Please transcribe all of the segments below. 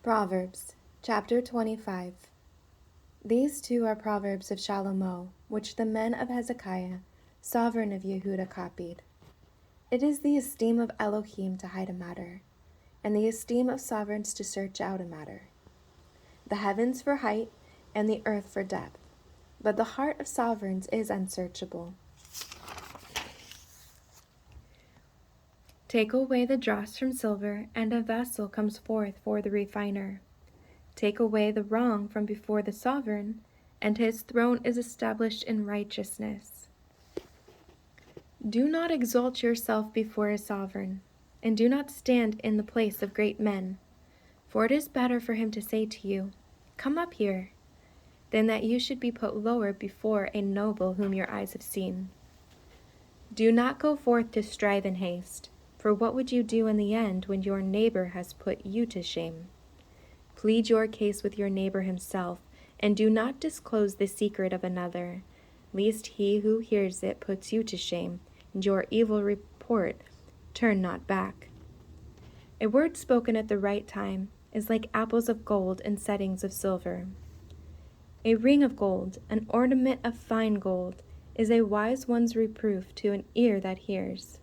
Proverbs, chapter 25. These two are proverbs of Shalomo, which the men of Hezekiah, sovereign of Yehuda, copied. It is the esteem of Elohim to hide a matter, and the esteem of sovereigns to search out a matter. The heavens for height, and the earth for depth, but the heart of sovereigns is unsearchable. Take away the dross from silver, and a vessel comes forth for the refiner. Take away the wrong from before the sovereign, and his throne is established in righteousness. Do not exalt yourself before a sovereign, and do not stand in the place of great men, for it is better for him to say to you, "Come up here," than that you should be put lower before a noble whom your eyes have seen. Do not go forth to strive in haste, for what would you do in the end when your neighbor has put you to shame? Plead your case with your neighbor himself, and do not disclose the secret of another, lest he who hears it puts you to shame, and your evil report turn not back. A word spoken at the right time is like apples of gold and settings of silver. A ring of gold, an ornament of fine gold, is a wise one's reproof to an ear that hears.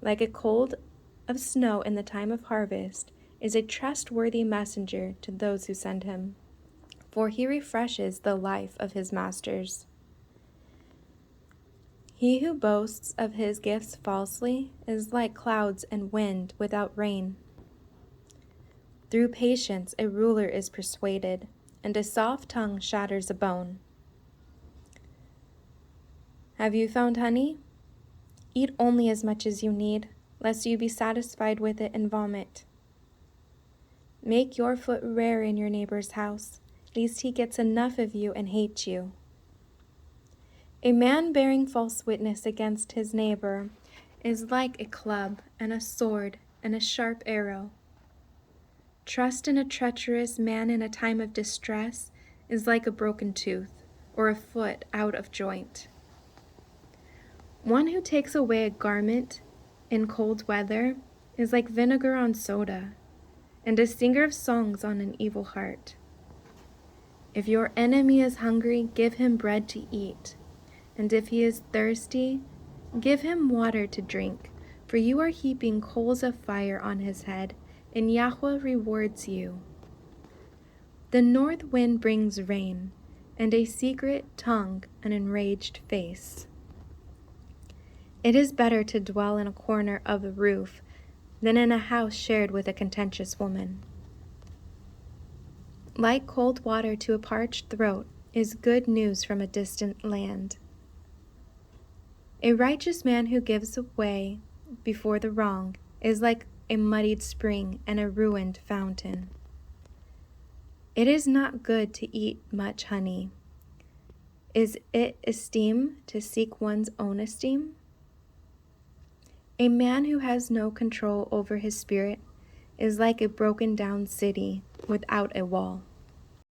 Like a cold of snow in the time of harvest is a trustworthy messenger to those who send him, for he refreshes the life of his masters. He who boasts of his gifts falsely is like clouds and wind without rain. Through patience a ruler is persuaded, and a soft tongue shatters a bone. Have you found honey? Eat only as much as you need, lest you be satisfied with it and vomit. Make your foot rare in your neighbor's house, lest he gets enough of you and hate you. A man bearing false witness against his neighbor is like a club and a sword and a sharp arrow. Trust in a treacherous man in a time of distress is like a broken tooth or a foot out of joint. One who takes away a garment in cold weather is like vinegar on soda, and a singer of songs on an evil heart. If your enemy is hungry, give him bread to eat, and if he is thirsty, give him water to drink, for you are heaping coals of fire on his head, and Yahweh rewards you. The north wind brings rain, and a secret tongue an enraged face. It is better to dwell in a corner of a roof than in a house shared with a contentious woman. Like cold water to a parched throat is good news from a distant land. A righteous man who gives way before the wrong is like a muddied spring and a ruined fountain. It is not good to eat much honey. Is it esteem to seek one's own esteem? A man who has no control over his spirit is like a broken down city without a wall.